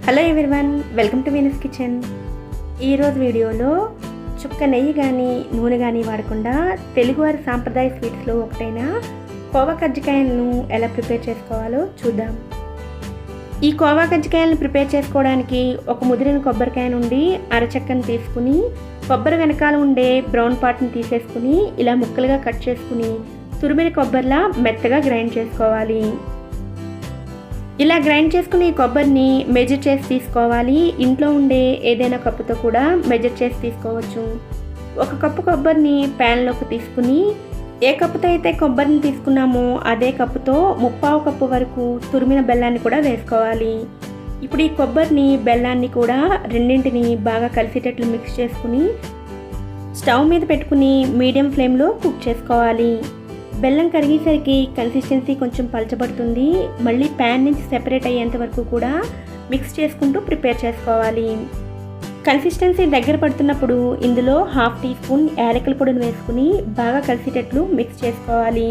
Hello everyone, welcome to Venus kitchen. ఈరోజు వీడియోలో చుక్క నెయ్యి కానీ నూనె కానీ వాడకుండా తెలుగువారి సాంప్రదాయ స్వీట్స్లో ఒకటైన కోవా కజ్జికాయలను ఎలా ప్రిపేర్ చేసుకోవాలో చూద్దాం. ఈ కోవా కజ్జికాయలను ప్రిపేర్ చేసుకోవడానికి ఒక ముదిరిన కొబ్బరికాయ నుండి అరచెక్కను తీసుకుని కొబ్బరి వెనకాల ఉండే బ్రౌన్ పార్ట్ని తీసేసుకుని ఇలా ముక్కలుగా కట్ చేసుకుని తురిమిన కొబ్బరిలా మెత్తగా గ్రైండ్ చేసుకోవాలి. ఇలా గ్రైండ్ చేసుకుని కొబ్బరిని మెజర్ చేసి తీసుకోవాలి. ఇంట్లో ఉండే ఏదైనా కప్పుతో కూడా మెజర్ చేసి తీసుకోవచ్చు. ఒక కప్పు కొబ్బరిని ప్యాన్లోకి తీసుకుని ఏ కప్పుతో అయితే కొబ్బరిని తీసుకున్నామో అదే కప్పుతో 1/4 కప్పు వరకు తురిమిన బెల్లాన్ని కూడా వేసుకోవాలి. ఇప్పుడు ఈ కొబ్బరిని బెల్లాన్ని కూడా రెండింటిని బాగా కలిసేటట్లు మిక్స్ చేసుకుని స్టవ్ మీద పెట్టుకుని మీడియం ఫ్లేమ్లో కుక్ చేసుకోవాలి. బెల్లం కరిగేసరికి కన్సిస్టెన్సీ కొంచెం పలచబడుతుంది. మళ్ళీ ప్యాన్ నుంచి సెపరేట్ అయ్యేంత వరకు కూడా మిక్స్ చేసుకుంటూ ప్రిపేర్ చేసుకోవాలి. కన్సిస్టెన్సీ దగ్గర పడుతున్నప్పుడు ఇందులో 1/2 టీ స్పూన్ యాలకుల పొడిని వేసుకుని బాగా కలిసేటట్లు మిక్స్ చేసుకోవాలి.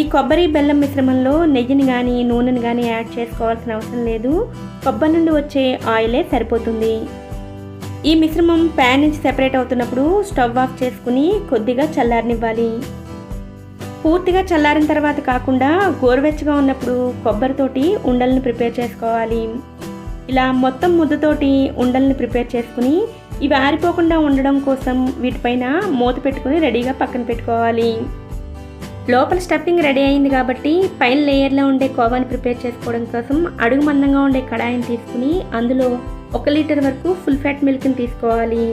ఈ కొబ్బరి బెల్లం మిశ్రమంలో నెయ్యిని కానీ నూనెని కానీ యాడ్ చేసుకోవాల్సిన అవసరం లేదు. కొబ్బరి నుండి వచ్చే ఆయిలే సరిపోతుంది. ఈ మిశ్రమం ప్యాన్ నుంచి సెపరేట్ అవుతున్నప్పుడు స్టవ్ ఆఫ్ చేసుకుని కొద్దిగా చల్లారనివ్వాలి. పూర్తిగా చల్లారిన తర్వాత కాకుండా గోరువెచ్చగా ఉన్నప్పుడు కొబ్బరితోటి ఉండల్ని ప్రిపేర్ చేసుకోవాలి. ఇలా మొత్తం ముద్దతోటి ఉండల్ని ప్రిపేర్ చేసుకుని ఇవి ఆరిపోకుండా ఉండడం కోసం వీటిపైన మూత పెట్టుకుని రెడీగా పక్కన పెట్టుకోవాలి. లోపల స్టఫింగ్ రెడీ అయింది కాబట్టి పైన లేయర్లో ఉండే కోవాని ప్రిపేర్ చేసుకోవడం కోసం అడుగు మందంగా ఉండే కడాయిని తీసుకుని అందులో 1 లీటర్ వరకు ఫుల్ ఫ్యాట్ మిల్క్ని తీసుకోవాలి.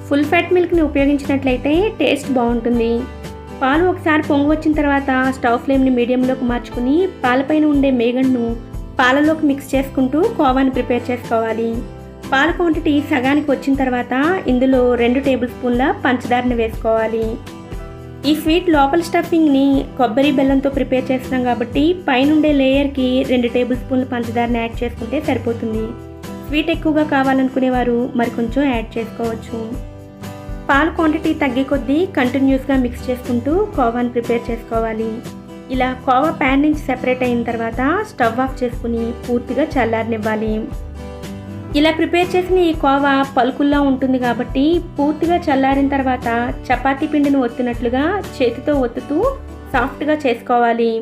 ఫుల్ ఫ్యాట్ మిల్క్ని ఉపయోగించినట్లయితే టేస్ట్ బాగుంటుంది. పాలు ఒకసారి పొంగు వచ్చిన తర్వాత స్టవ్ ఫ్లేమ్ని మీడియంలోకి మార్చుకుని పాలపైన ఉండే మేగడ్ను పాలలోకి మిక్స్ చేసుకుంటూ కోవాని ప్రిపేర్ చేసుకోవాలి. పాల క్వాంటిటీ సగానికి వచ్చిన తర్వాత ఇందులో 2 టేబుల్ స్పూన్ల పంచదారని వేసుకోవాలి. ఈ స్వీట్ లోపల స్టఫింగ్ని కొబ్బరి బెల్లంతో ప్రిపేర్ చేస్తున్నాం కాబట్టి పైన ఉండే లేయర్కి 2 టేబుల్ స్పూన్ల పంచదారని యాడ్ చేసుకుంటే సరిపోతుంది. స్వీట్ ఎక్కువగా కావాలనుకునేవారు మరికొంచెం యాడ్ చేసుకోవచ్చు. పాల క్వాంటిటీ తగ్గే కొద్దీ కంటిన్యూస్గా మిక్స్ చేసుకుంటూ కోవాని ప్రిపేర్ చేసుకోవాలి. ఇలా కోవా ప్యాన్ నుంచి సెపరేట్ అయిన తర్వాత స్టవ్ ఆఫ్ చేసుకుని పూర్తిగా చల్లారనివ్వాలి. ఇలా ప్రిపేర్ చేసిన ఈ కోవా పలుకుల్లా ఉంటుంది కాబట్టి పూర్తిగా చల్లారిన తర్వాత చపాతీ పిండిని ఒత్తినట్లుగా చేతితో ఒత్తుతూ సాఫ్ట్గా చేసుకోవాలి.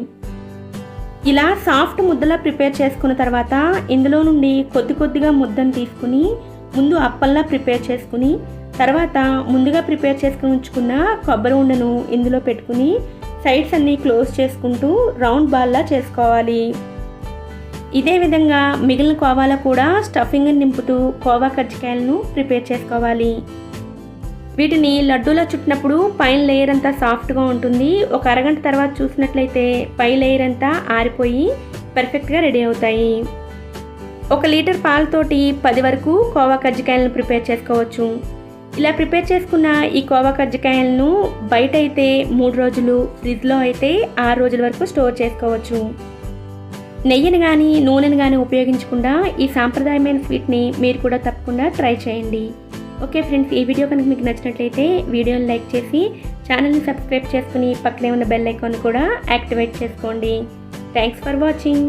ఇలా సాఫ్ట్ ముద్దలా ప్రిపేర్ చేసుకున్న తర్వాత ఇందులో నుండి కొద్దిగా ముద్దను తీసుకుని ముందు అప్పల్లా ప్రిపేర్ చేసుకుని తర్వాత ముందుగా ప్రిపేర్ చేసుకుని ఉంచుకున్న కొబ్బరి ఉండను ఇందులో పెట్టుకుని సైడ్స్ అన్నీ క్లోజ్ చేసుకుంటూ రౌండ్ బాల్లా చేసుకోవాలి. ఇదే విధంగా మిగిలిన కోవాలో కూడా స్టఫింగ్ని నింపుతూ కోవా కజ్జికాయలను ప్రిపేర్ చేసుకోవాలి. వీటిని లడ్డూలా చుట్టినప్పుడు పైన లేయర్ అంతా సాఫ్ట్గా ఉంటుంది. ఒక అరగంట తర్వాత చూసినట్లయితే పై లేయర్ అంతా ఆరిపోయి పర్ఫెక్ట్గా రెడీ అవుతాయి. 1 లీటర్ పాలతోటి 10 వరకు కోవా కజ్జికాయలను ప్రిపేర్ చేసుకోవచ్చు. ఇలా ప్రిపేర్ చేసుకున్న ఈ కోవా కజ్జికాయలను బయట అయితే 3 రోజులు, ఫ్రిడ్జ్లో అయితే 6 రోజుల వరకు స్టోర్ చేసుకోవచ్చు. నెయ్యిని కానీ నూనెని కానీ ఉపయోగించకుండా ఈ సాంప్రదాయమైన స్వీట్ని మీరు కూడా తప్పకుండా ట్రై చేయండి. ఓకే ఫ్రెండ్స్, ఈ వీడియో కనుక మీకు నచ్చినట్లయితే వీడియోని లైక్ చేసి ఛానల్ని సబ్స్క్రైబ్ చేసుకుని పక్కనే ఉన్న బెల్ ఐకాన్ కూడా యాక్టివేట్ చేసుకోండి. Thanks for watching.